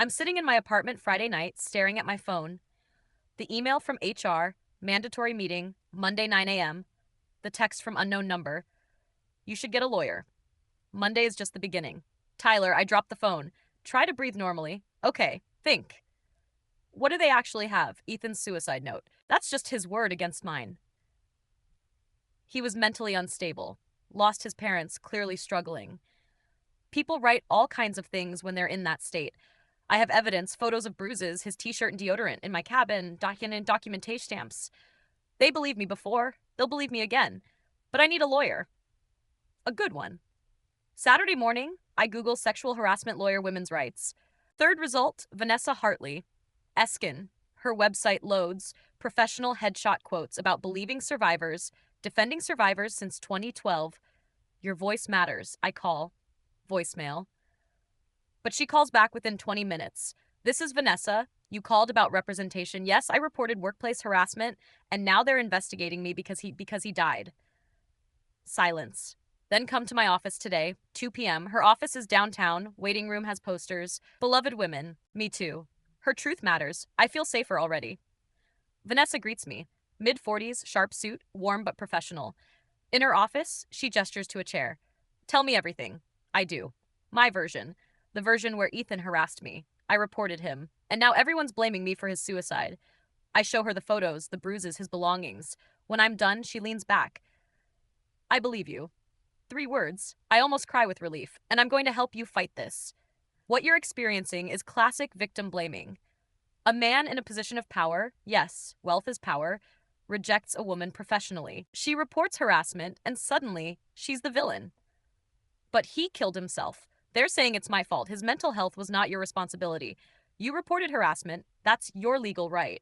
I'm sitting in my apartment Friday night, staring at my phone. The email from HR, mandatory meeting, Monday 9 a.m., the text from unknown number. You should get a lawyer. Monday is just the beginning. Tyler, I dropped the phone. Try to breathe normally. Okay, think. What do they actually have? Ethan's suicide note. That's just his word against mine. He was mentally unstable, lost his parents, clearly struggling. People write all kinds of things when they're in that state. I have evidence, photos of bruises, his t-shirt and deodorant in my cabin, documentation stamps. They believed me before. They'll believe me again. But I need a lawyer. A good one. Saturday morning, I Google sexual harassment lawyer women's rights. Third result, Vanessa Hartley. Eskin. Her website loads professional headshot quotes about believing survivors, defending survivors since 2012. Your voice matters. I call. Voicemail. But she calls back within 20 minutes. This is Vanessa. You called about representation. Yes, I reported workplace harassment, and now they're investigating me because he died. Silence. Then come to my office today, 2 p.m. Her office is downtown. Waiting room has posters. Beloved women. Me too. Her truth matters. I feel safer already. Vanessa greets me. Mid-40s, sharp suit, warm but professional. In her office, she gestures to a chair. Tell me everything. I do. My version. The version where Ethan harassed me. I reported him. And now everyone's blaming me for his suicide. I show her the photos, the bruises, his belongings. When I'm done, she leans back. I believe you. 3 words. I almost cry with relief, and I'm going to help you fight this. What you're experiencing is classic victim blaming. A man in a position of power, yes, wealth is power, rejects a woman professionally. She reports harassment, and suddenly, she's the villain. But he killed himself. They're saying it's my fault. His mental health was not your responsibility. You reported harassment. That's your legal right.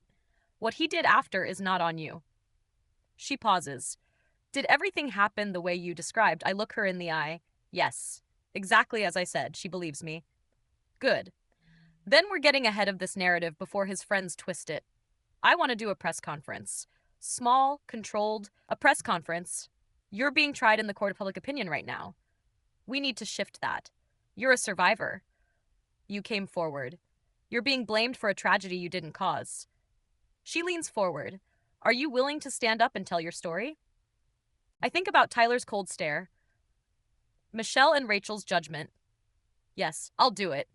What he did after is not on you. She pauses. Did everything happen the way you described? I look her in the eye. Yes. Exactly as I said. She believes me. Good. Then we're getting ahead of this narrative before his friends twist it. I want to do a press conference. Small, controlled, a press conference. You're being tried in the court of public opinion right now. We need to shift that. You're a survivor. You came forward. You're being blamed for a tragedy you didn't cause. She leans forward. Are you willing to stand up and tell your story? I think about Tyler's cold stare. Michelle and Rachel's judgment. Yes, I'll do it.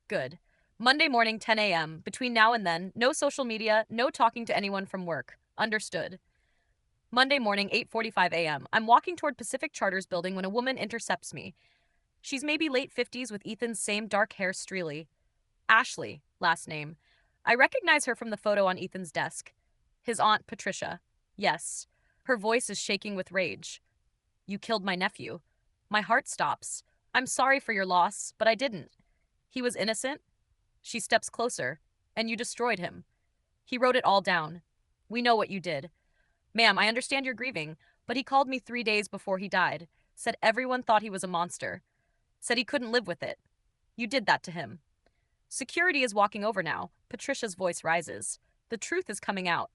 Good. Monday morning, 10 a.m. Between now and then, no social media, no talking to anyone from work. Understood. Monday morning, 8:45 a.m. I'm walking toward Pacific Charters building when a woman intercepts me. She's maybe late 50s with Ethan's same dark hair streely. Ashley, last name. I recognize her from the photo on Ethan's desk. His aunt, Patricia. Yes. Her voice is shaking with rage. You killed my nephew. My heart stops. I'm sorry for your loss, but I didn't. He was innocent. She steps closer. And you destroyed him. He wrote it all down. We know what you did. Ma'am, I understand you're grieving, but he called me 3 days before he died. Said everyone thought he was a monster. Said he couldn't live with it. You did that to him. Security is walking over now. Patricia's voice rises. The truth is coming out.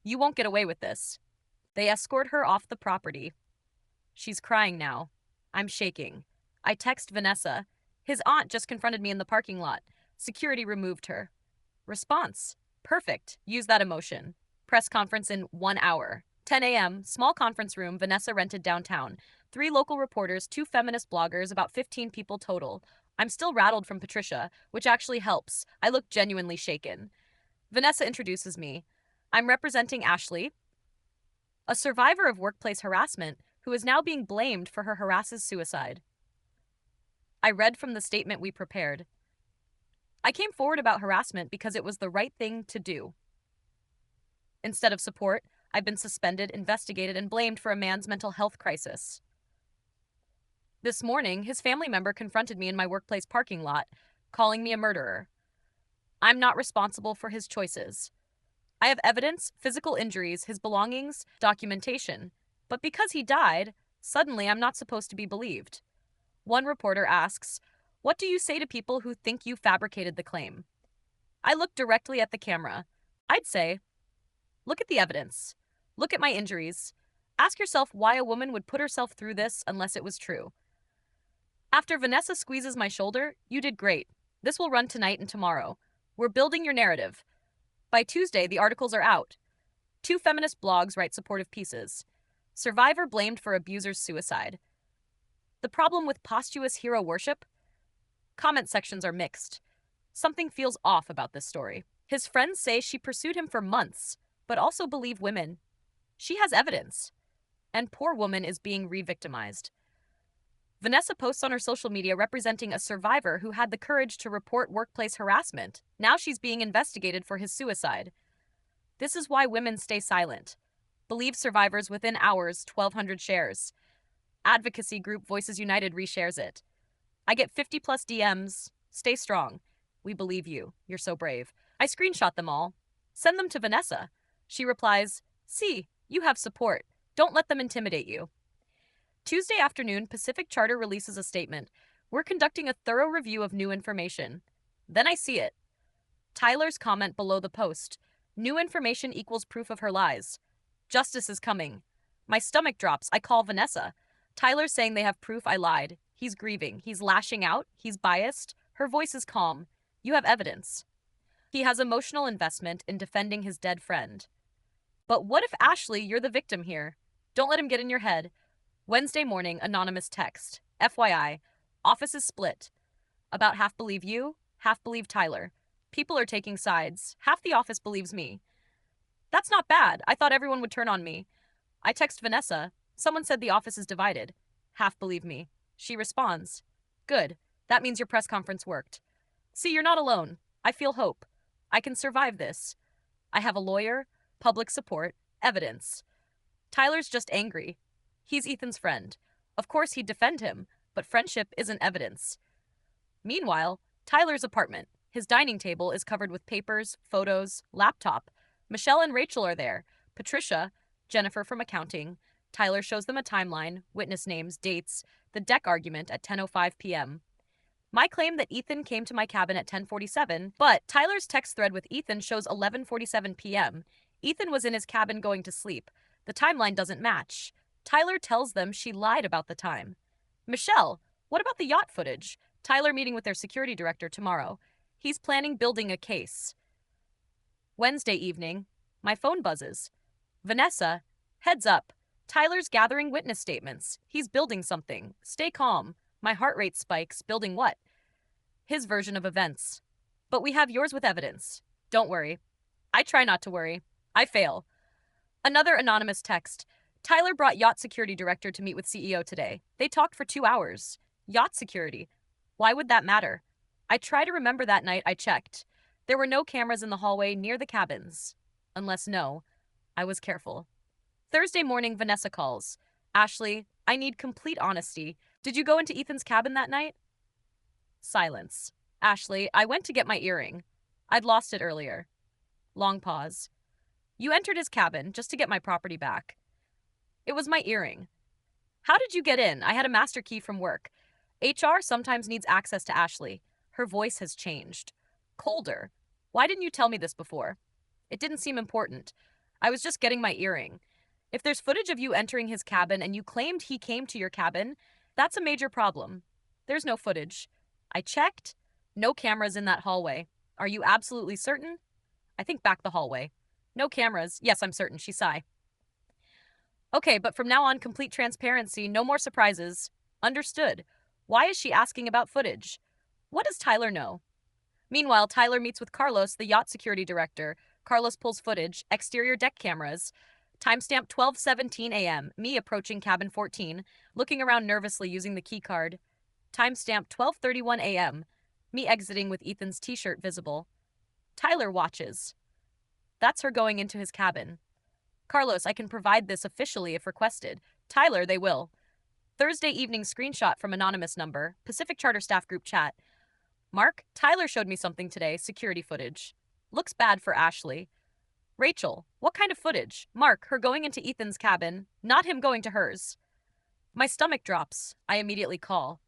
You won't get away with this. They escort her off the property. She's crying now. I'm shaking. I text Vanessa. His aunt just confronted me in the parking lot. Security removed her. Response. Perfect. Use that emotion. Press conference in 1 hour. 10 a.m. Small conference room Vanessa rented downtown. 3 local reporters, 2 feminist bloggers, about 15 people total. I'm still rattled from Patricia, which actually helps. I look genuinely shaken. Vanessa introduces me. I'm representing Ashley, a survivor of workplace harassment who is now being blamed for her harasser's suicide. I read from the statement we prepared. I came forward about harassment because it was the right thing to do. Instead of support, I've been suspended, investigated, and blamed for a man's mental health crisis. This morning, his family member confronted me in my workplace parking lot, calling me a murderer. I'm not responsible for his choices. I have evidence, physical injuries, his belongings, documentation. But because he died, suddenly I'm not supposed to be believed. One reporter asks, "What do you say to people who think you fabricated the claim?" I look directly at the camera. I'd say, look at the evidence. Look at my injuries. Ask yourself why a woman would put herself through this unless it was true. After Vanessa squeezes my shoulder, you did great. This will run tonight and tomorrow. We're building your narrative. By Tuesday, the articles are out. 2 feminist blogs write supportive pieces. Survivor blamed for abuser's suicide. The problem with posthumous hero worship? Comment sections are mixed. Something feels off about this story. His friends say she pursued him for months, but also believe women. She has evidence. And poor woman is being re-victimized. Vanessa posts on her social media representing a survivor who had the courage to report workplace harassment. Now she's being investigated for his suicide. This is why women stay silent. Believe survivors within hours, 1,200 shares. Advocacy group Voices United reshares it. I get 50 plus DMs. Stay strong. We believe you. You're so brave. I screenshot them all. Send them to Vanessa. She replies, see, you have support. Don't let them intimidate you. Tuesday afternoon, Pacific Charter releases a statement. We're conducting a thorough review of new information. Then I see it. Tyler's comment below the post. New information equals proof of her lies. Justice is coming. My stomach drops. I call Vanessa. Tyler's saying they have proof I lied. He's grieving. He's lashing out. He's biased. Her voice is calm. You have evidence. He has emotional investment in defending his dead friend. But what if, Ashley, you're the victim here? Don't let him get in your head. Wednesday morning, anonymous text. FYI, office is split. About half believe you, half believe Tyler. People are taking sides. Half the office believes me. That's not bad. I thought everyone would turn on me. I text Vanessa. Someone said the office is divided. Half believe me. She responds. Good. That means your press conference worked. See, you're not alone. I feel hope. I can survive this. I have a lawyer, public support, evidence. Tyler's just angry. He's Ethan's friend. Of course he'd defend him, but friendship isn't evidence. Meanwhile, Tyler's apartment. His dining table is covered with papers, photos, laptop. Michelle and Rachel are there. Patricia, Jennifer from accounting. Tyler shows them a timeline, witness names, dates, the deck argument at 10:05 p.m. My claim that Ethan came to my cabin at 10:47, but Tyler's text thread with Ethan shows 11:47 p.m. Ethan was in his cabin going to sleep. The timeline doesn't match. Tyler tells them she lied about the time. Michelle, what about the yacht footage? Tyler meeting with their security director tomorrow. He's planning building a case. Wednesday evening, my phone buzzes. Vanessa, heads up. Tyler's gathering witness statements. He's building something. Stay calm. My heart rate spikes. Building what? His version of events. But we have yours with evidence. Don't worry. I try not to worry. I fail. Another anonymous text. Tyler brought yacht security director to meet with CEO today. They talked for 2 hours. Yacht security. Why would that matter? I try to remember that night I checked. There were no cameras in the hallway near the cabins. Unless no, I was careful. Thursday morning, Vanessa calls. Ashley, I need complete honesty. Did you go into Ethan's cabin that night? Silence. Ashley, I went to get my earring. I'd lost it earlier. Long pause. You entered his cabin just to get my property back. It was my earring. How did you get in? I had a master key from work. HR sometimes needs access to Ashley. Her voice has changed. Colder. Why didn't you tell me this before? It didn't seem important. I was just getting my earring. If there's footage of you entering his cabin and you claimed he came to your cabin, that's a major problem. There's no footage. I checked. No cameras in that hallway. Are you absolutely certain? I think back the hallway. No cameras. Yes, I'm certain. She sighed. Okay, but from now on, complete transparency. No more surprises. Understood. Why is she asking about footage? What does Tyler know? Meanwhile, Tyler meets with Carlos, the yacht security director. Carlos pulls footage, exterior deck cameras. Timestamp 12:17 a.m., me approaching cabin 14, looking around nervously using the key card. Timestamp 12:31 a.m., me exiting with Ethan's t-shirt visible. Tyler watches. That's her going into his cabin. Carlos, I can provide this officially if requested. Tyler, they will. Thursday evening screenshot from anonymous number, Pacific Charter staff group chat. Mark, Tyler showed me something today, security footage. Looks bad for Ashley. Rachel, what kind of footage? Mark, her going into Ethan's cabin, not him going to hers. My stomach drops. I immediately call.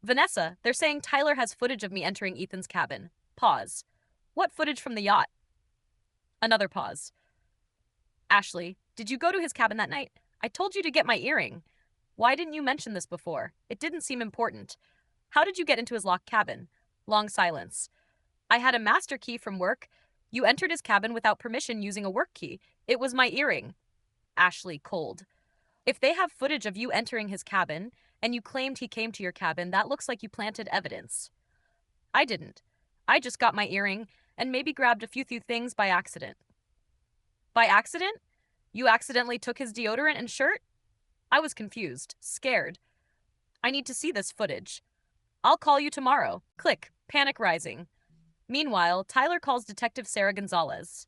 Vanessa, they're saying Tyler has footage of me entering Ethan's cabin. Pause. What footage from the yacht? Another pause. Ashley, did you go to his cabin that night? I told you to get my earring. Why didn't you mention this before? It didn't seem important. How did you get into his locked cabin? Long silence. I had a master key from work. You entered his cabin without permission using a work key. It was my earring. Ashley, cold. If they have footage of you entering his cabin and you claimed he came to your cabin, that looks like you planted evidence. I didn't. I just got my earring and maybe grabbed a few things by accident. By accident? You accidentally took his deodorant and shirt? I was confused, scared. I need to see this footage. I'll call you tomorrow. Click. Panic rising. Meanwhile, Tyler calls Detective Sarah Gonzalez.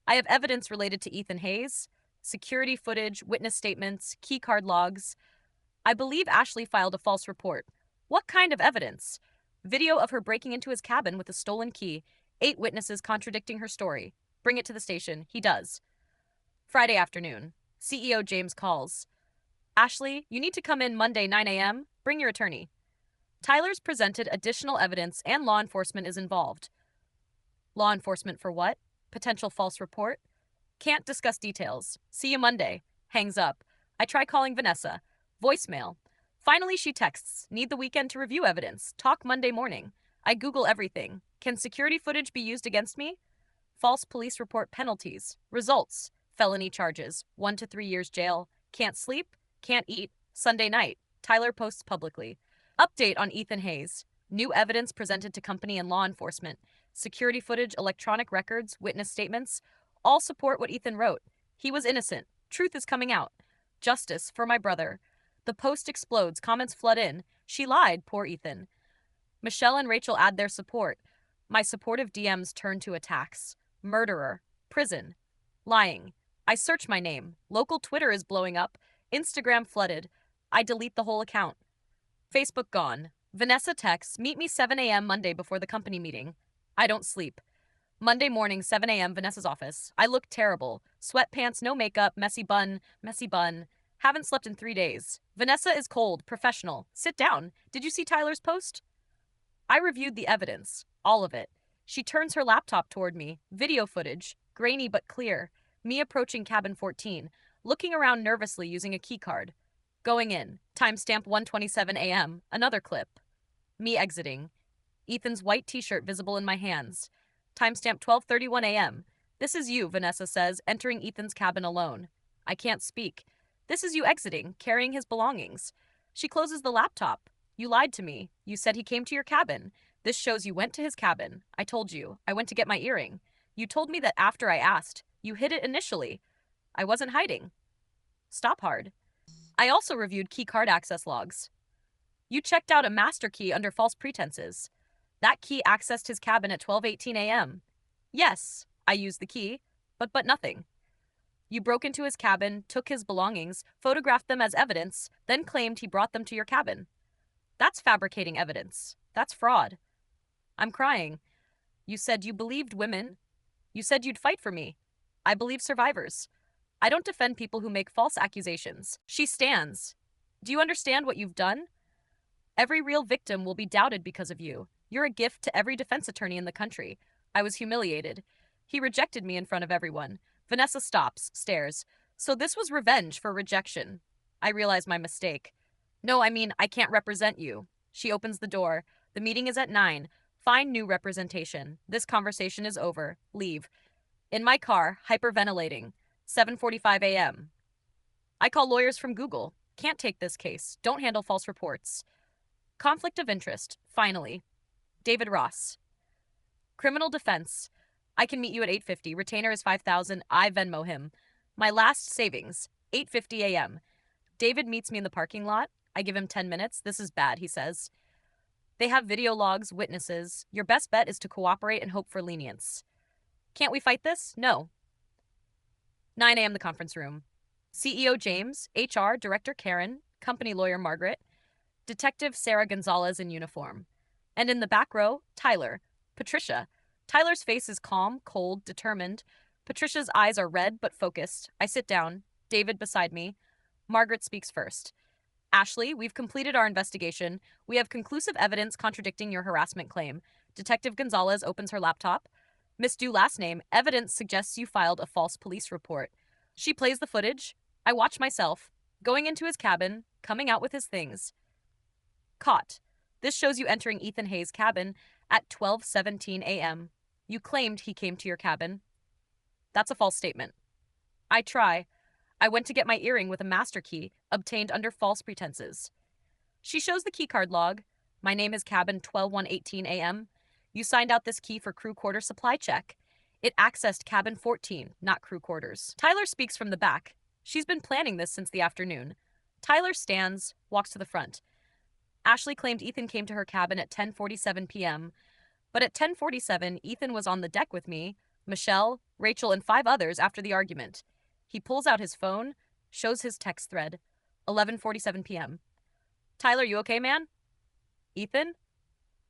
I have evidence related to Ethan Hayes, security footage, witness statements, keycard logs. I believe Ashley filed a false report. What kind of evidence? Video of her breaking into his cabin with a stolen key. 8 witnesses contradicting her story. Bring it to the station. He does. Friday afternoon. CEO James calls. Ashley, you need to come in Monday 9 a.m. Bring your attorney. Tyler's presented additional evidence and law enforcement is involved. Law enforcement for what? Potential false report? Can't discuss details. See you Monday. Hangs up. I try calling Vanessa. Voicemail. Finally, she texts. Need the weekend to review evidence. Talk Monday morning. I Google everything. Can security footage be used against me? False police report penalties. Results. Felony charges. 1 to 3 years jail. Can't sleep. Can't eat. Sunday night. Tyler posts publicly. Update on Ethan Hayes. New evidence presented to company and law enforcement. Security footage, electronic records, witness statements. All support what Ethan wrote. He was innocent. Truth is coming out. Justice for my brother. The post explodes. Comments flood in. She lied, poor Ethan. Michelle and Rachel add their support. My supportive DMs turn to attacks. Murderer. Prison. Lying. I search my name. Local Twitter is blowing up. Instagram flooded. I delete the whole account. Facebook gone. Vanessa texts, meet me 7 a.m. Monday before the company meeting. I don't sleep. Monday morning, 7 a.m., Vanessa's office. I look terrible. Sweatpants, no makeup, messy bun. Haven't slept in 3 days. Vanessa is cold, professional. Sit down. Did you see Tyler's post? I reviewed the evidence. All of it. She turns her laptop toward me. Video footage. Grainy but clear. Me approaching cabin 14. Looking around nervously using a keycard. Going in. Timestamp 1:27 a.m. Another clip. Me exiting. Ethan's white t-shirt visible in my hands. Timestamp 12:31 a.m. This is you, Vanessa says, entering Ethan's cabin alone. I can't speak. This is you exiting, carrying his belongings. She closes the laptop. You lied to me. You said he came to your cabin. This shows you went to his cabin. I told you. I went to get my earring. You told me that after I asked. You hid it initially. I wasn't hiding. Stop hard. I also reviewed key card access logs. You checked out a master key under false pretenses. That key accessed his cabin at 12:18 a.m. Yes, I used the key, but nothing. You broke into his cabin, took his belongings, photographed them as evidence, then claimed he brought them to your cabin. That's fabricating evidence. That's fraud. I'm crying. You said you believed women. You said you'd fight for me. I believe survivors. I don't defend people who make false accusations. She stands. Do you understand what you've done? Every real victim will be doubted because of you. You're a gift to every defense attorney in the country. I was humiliated. He rejected me in front of everyone. Vanessa stops, stares. So this was revenge for rejection. I realize my mistake. No, I mean, I can't represent you. She opens the door. The meeting is at 9. Find new representation. This conversation is over. Leave. In my car, hyperventilating. 7:45 a.m. I call lawyers from Google. Can't take this case. Don't handle false reports. Conflict of interest. Finally. David Ross. Criminal defense. I can meet you at 8:50. Retainer is 5,000. I Venmo him. My last savings. 8:50 a.m. David meets me in the parking lot. I give him 10 minutes. This is bad, he says. They have video logs, witnesses. Your best bet is to cooperate and hope for lenience. Can't we fight this? No. 9 a.m. the conference room. CEO James, HR Director Karen, company lawyer Margaret, Detective Sarah Gonzalez in uniform. And in the back row, Tyler, Patricia. Tyler's face is calm, cold, determined. Patricia's eyes are red but focused. I sit down. David beside me. Margaret speaks first. Ashley, we've completed our investigation. We have conclusive evidence contradicting your harassment claim. Detective Gonzalez opens her laptop. Miss Due last name, evidence suggests you filed a false police report. She plays the footage. I watch myself, going into his cabin, coming out with his things. Caught. This shows you entering Ethan Hayes' cabin At 12:17 a.m. You claimed he came to your cabin. That's a false statement. I try. I went to get my earring with a master key obtained under false pretenses. She shows the keycard log. My name is cabin 12:18 a.m. You signed out this key for crew quarter supply check. It accessed cabin 14, not crew quarters. Tyler speaks from the back. She's been planning this since the afternoon. Tyler stands, walks to the front. Ashley claimed Ethan came to her cabin at 10:47 p.m., but at 10:47, Ethan was on the deck with me, Michelle, Rachel, and 5 others after the argument. He pulls out his phone, shows his text thread, 11:47 p.m. Tyler, you okay, man? Ethan?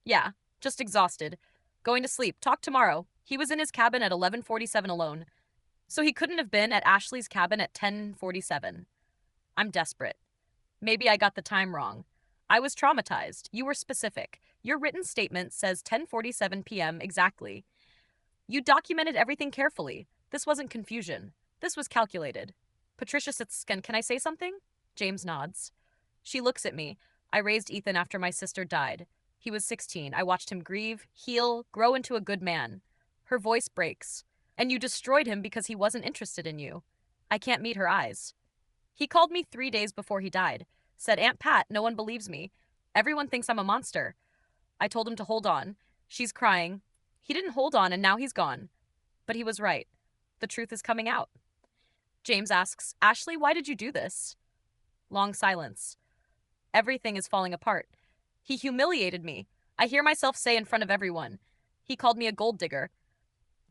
Yeah, just exhausted. Going to sleep. Talk tomorrow. He was in his cabin at 11:47 alone, so he couldn't have been at Ashley's cabin at 10:47. I'm desperate. Maybe I got the time wrong. I was traumatized. You were specific. Your written statement says 10:47 p.m. exactly. You documented everything carefully. This wasn't confusion. This was calculated. Patricia sits, can I say something? James nods. She looks at me. I raised Ethan after my sister died. He was 16. I watched him grieve, heal, grow into a good man. Her voice breaks. And you destroyed him because he wasn't interested in you. I can't meet her eyes. He called me 3 days before he died. Said, Aunt Pat, no one believes me. Everyone thinks I'm a monster. I told him to hold on. She's crying. He didn't hold on and now he's gone. But he was right. The truth is coming out. James asks, Ashley, why did you do this? Long silence. Everything is falling apart. He humiliated me. I hear myself say in front of everyone. He called me a gold digger.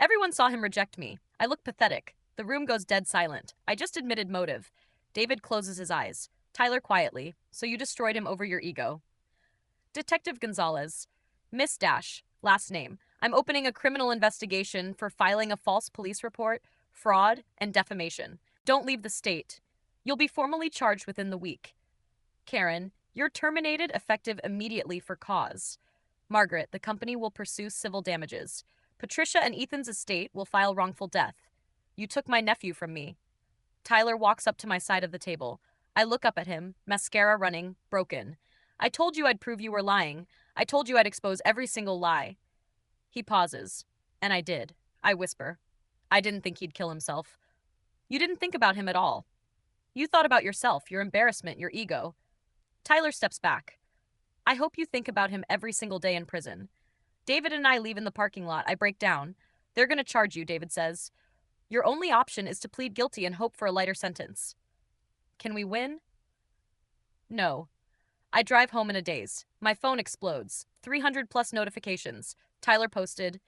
Everyone saw him reject me. I look pathetic. The room goes dead silent. I just admitted motive. David closes his eyes. Tyler quietly. So you destroyed him over your ego. Detective Gonzalez. Miss Dash. Last name. I'm opening a criminal investigation for filing a false police report, fraud, and defamation. Don't leave the state. You'll be formally charged within the week. Karen, you're terminated effective immediately for cause. Margaret, the company will pursue civil damages. Patricia and Ethan's estate will file wrongful death. You took my nephew from me. Tyler walks up to my side of the table. I look up at him, mascara running, broken. I told you I'd prove you were lying. I told you I'd expose every single lie. He pauses. And I did. I whisper. I didn't think he'd kill himself. You didn't think about him at all. You thought about yourself, your embarrassment, your ego. Tyler steps back. I hope you think about him every single day in prison. David and I leave in the parking lot. I break down. They're going to charge you, David says. Your only option is to plead guilty and hope for a lighter sentence. Can we win? No. I drive home in a daze. My phone explodes. 300 plus notifications. Tyler posted,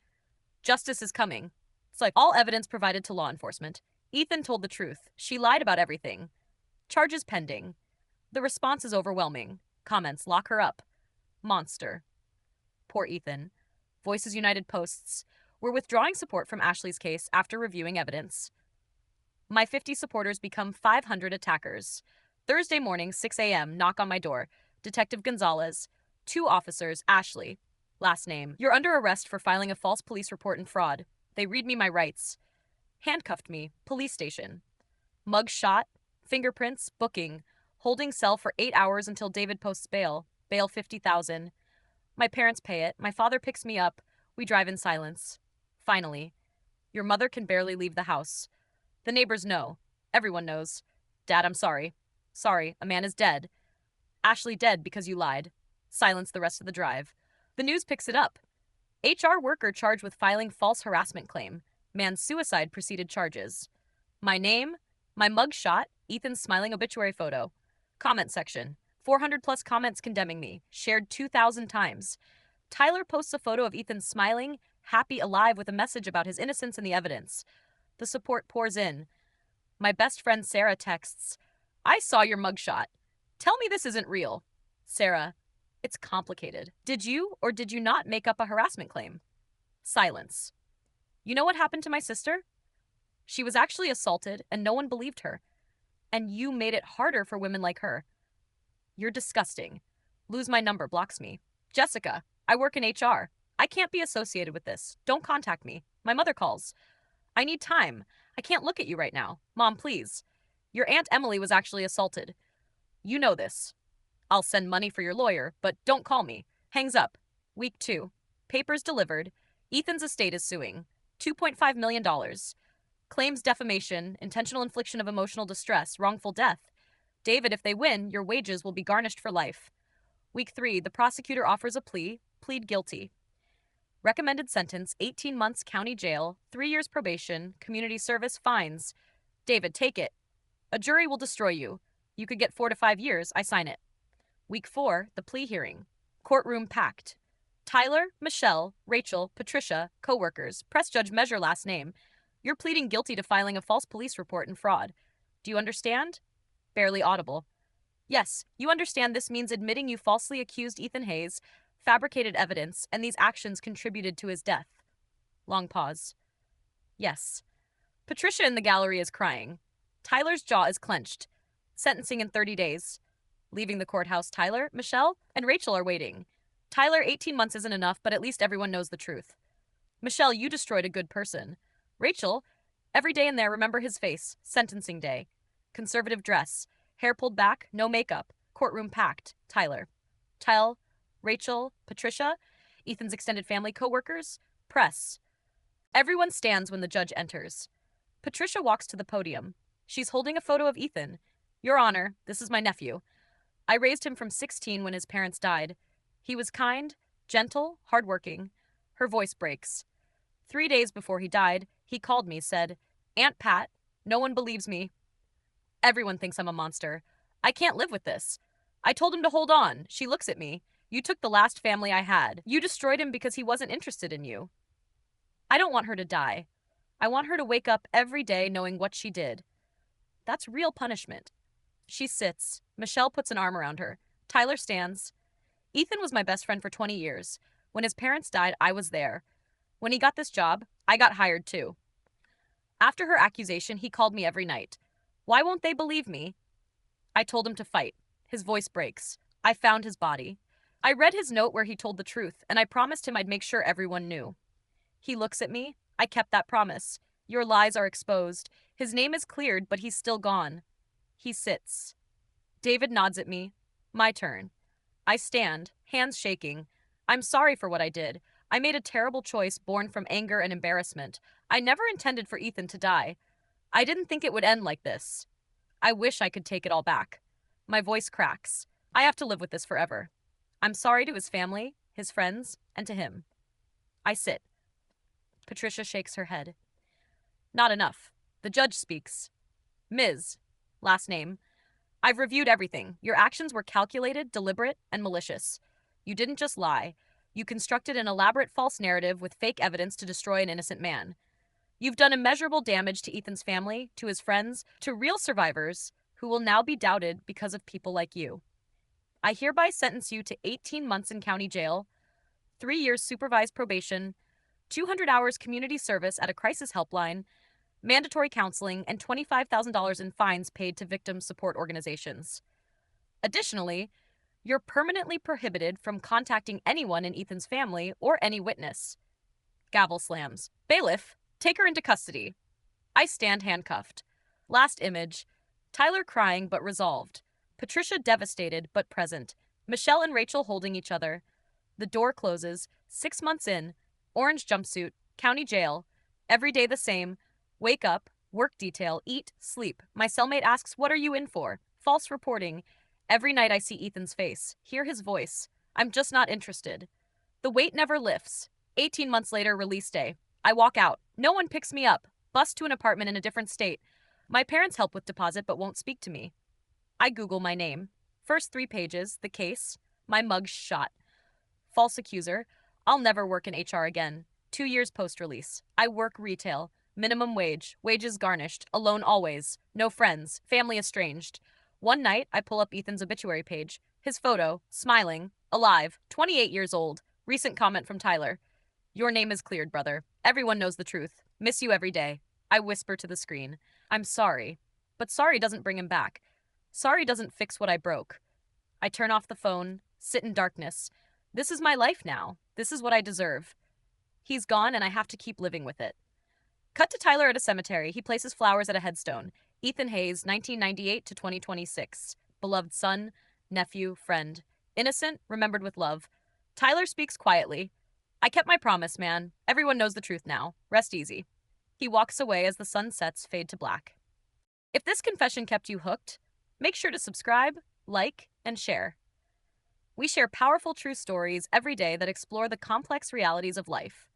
Justice is coming. It's like all evidence provided to law enforcement. Ethan told the truth. She lied about everything. Charges pending. The response is overwhelming. Comments, lock her up. Monster. Poor Ethan. Voices United posts, we're withdrawing support from Ashley's case after reviewing evidence. My 50 supporters become 500 attackers. Thursday morning, 6 a.m., knock on my door. Detective Gonzalez. 2 officers, Ashley. Last name. You're under arrest for filing a false police report and fraud. They read me my rights. Handcuffed me. Police station. Mug shot. Fingerprints. Booking. Holding cell for 8 hours until David posts bail. Bail $50,000. My parents pay it. My father picks me up. We drive in silence. Finally. Your mother can barely leave the house. The neighbors know. Everyone knows. Dad, I'm sorry. Sorry, a man is dead. Ashley dead because you lied. Silence the rest of the drive. The news picks it up. HR worker charged with filing false harassment claim. Man's suicide preceded charges. My name, my mugshot, Ethan's smiling obituary photo. Comment section. 400 plus comments condemning me. Shared 2,000 times. Tyler posts a photo of Ethan smiling, happy, alive with a message about his innocence and the evidence. The support pours in. My best friend Sarah texts, I saw your mugshot. Tell me this isn't real. Sarah, it's complicated. Did you or did you not make up a harassment claim? Silence. You know what happened to my sister? She was actually assaulted and no one believed her. And you made it harder for women like her. You're disgusting. Lose my number, blocks me. Jessica, I work in HR. I can't be associated with this. Don't contact me. My mother calls. I need time. I can't look at you right now. Mom, please. Your Aunt Emily was actually assaulted. You know this. I'll send money for your lawyer, but don't call me. Hangs up. Week 2. Papers delivered. Ethan's estate is suing. $2.5 million. Claims defamation, intentional infliction of emotional distress, wrongful death. David, if they win, your wages will be garnished for life. Week 3, the prosecutor offers a plea. Plead guilty. Recommended sentence 18 months county jail, 3 years probation, community service, fines. David, take it. A jury will destroy you. You could get 4 to 5 years. I sign it. Week 4, the plea hearing. Courtroom packed. Tyler, Michelle, Rachel, Patricia, coworkers. Press judge measure last name. You're pleading guilty to filing a false police report and fraud. Do you understand? Barely audible. Yes, you understand this means admitting you falsely accused Ethan Hayes, fabricated evidence, and these actions contributed to his death. Long pause. Yes. Patricia in the gallery is crying. Tyler's jaw is clenched. Sentencing in 30 days. Leaving the courthouse, Tyler, Michelle, and Rachel are waiting. Tyler, 18 months isn't enough, but at least everyone knows the truth. Michelle, you destroyed a good person. Rachel, every day in there, remember his face. Sentencing day. Conservative dress. Hair pulled back, no makeup. Courtroom packed. Tyler. Rachel, Patricia, Ethan's extended family, coworkers, press. Everyone stands when the judge enters. Patricia walks to the podium. She's holding a photo of Ethan. Your Honor, this is my nephew. I raised him from 16 when his parents died. He was kind, gentle, hardworking. Her voice breaks. 3 days before he died, he called me, said, Aunt Pat, no one believes me. Everyone thinks I'm a monster. I can't live with this. I told him to hold on. She looks at me. You took the last family I had. You destroyed him because he wasn't interested in you. I don't want her to die. I want her to wake up every day knowing what she did. That's real punishment. She sits. Michelle puts an arm around her. Tyler stands. Ethan was my best friend for 20 years. When his parents died, I was there. When he got this job, I got hired too. After her accusation, he called me every night. Why won't they believe me? I told him to fight. His voice breaks. I found his body. I read his note where he told the truth, and I promised him I'd make sure everyone knew. He looks at me. I kept that promise. Your lies are exposed. His name is cleared, but he's still gone. He sits. David nods at me. My turn. I stand, hands shaking. I'm sorry for what I did. I made a terrible choice born from anger and embarrassment. I never intended for Ethan to die. I didn't think it would end like this. I wish I could take it all back. My voice cracks. I have to live with this forever. I'm sorry to his family, his friends, and to him. I sit. Patricia shakes her head. Not enough. The judge speaks. Ms. Last name. I've reviewed everything. Your actions were calculated, deliberate, and malicious. You didn't just lie. You constructed an elaborate false narrative with fake evidence to destroy an innocent man. You've done immeasurable damage to Ethan's family, to his friends, to real survivors who will now be doubted because of people like you. I hereby sentence you to 18 months in county jail, 3 years supervised probation, 200 hours community service at a crisis helpline, mandatory counseling, and $25,000 in fines paid to victim support organizations. Additionally, you're permanently prohibited from contacting anyone in Ethan's family or any witness. Gavel slams. Bailiff, take her into custody. I stand handcuffed. Last image. Tyler crying but resolved. Patricia devastated but present. Michelle and Rachel holding each other. The door closes. 6 months in. Orange jumpsuit. County jail. Every day the same. Wake up. Work detail. Eat. Sleep. My cellmate asks, what are you in for? False reporting. Every night I see Ethan's face. Hear his voice. I'm just not interested. The weight never lifts. 18 months later, release day. I walk out. No one picks me up. Bus to an apartment in a different state. My parents help with deposit but won't speak to me. I Google my name. First 3 pages, the case, my mug shot. False accuser. I'll never work in HR again. 2 years post-release. I work retail. Minimum wage. Wages garnished. Alone always. No friends. Family estranged. One night, I pull up Ethan's obituary page. His photo. Smiling. Alive. 28 years old. Recent comment from Tyler. Your name is cleared, brother. Everyone knows the truth. Miss you every day. I whisper to the screen. I'm sorry. But sorry doesn't bring him back. Sorry doesn't fix what I broke. I turn off the phone, sit in darkness. This is my life now. This is what I deserve. He's gone and I have to keep living with it. Cut to Tyler at a cemetery. He places flowers at a headstone. Ethan Hayes, 1998 to 2026. Beloved son, nephew, friend. Innocent, remembered with love. Tyler speaks quietly. I kept my promise, man. Everyone knows the truth now. Rest easy. He walks away as the sunsets fade to black. If this confession kept you hooked, make sure to subscribe, like, and share. We share powerful true stories every day that explore the complex realities of life.